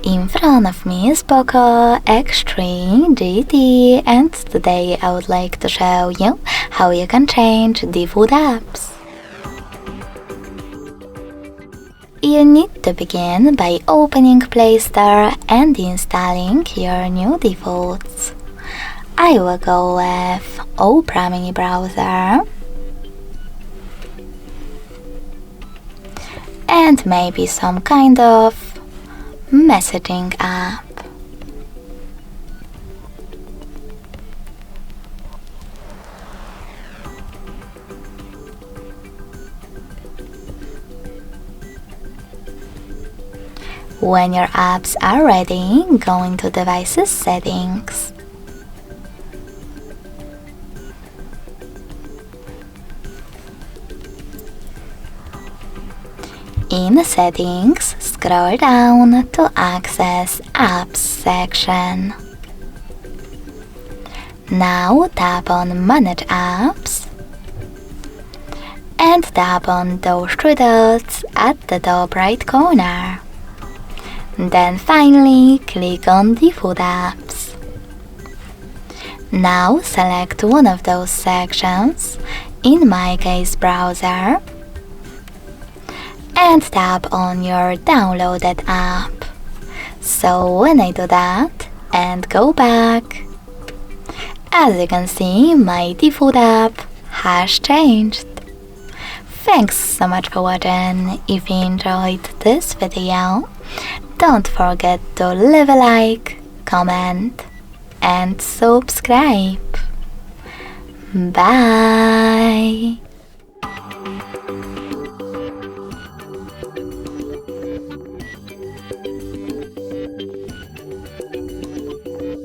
In front of me is POCO X3 GT, and today I would like to show you how you can change default apps. You need to begin by opening Play Store and installing your new defaults. I will go with Opera mini browser and maybe some kind of messaging app. When your apps are ready, go into Devices Settings. In Settings, scroll down to access Apps section. Now tap on Manage Apps and tap on those three dots at the top right corner. Then finally click on Default Apps. Now select one of those sections, in my case Browser, and tap on your downloaded app. So when I do that and go back, as you can see, my default app has changed. Thanks so much for watching. If you enjoyed this video, don't forget to leave a like, comment and subscribe. Bye!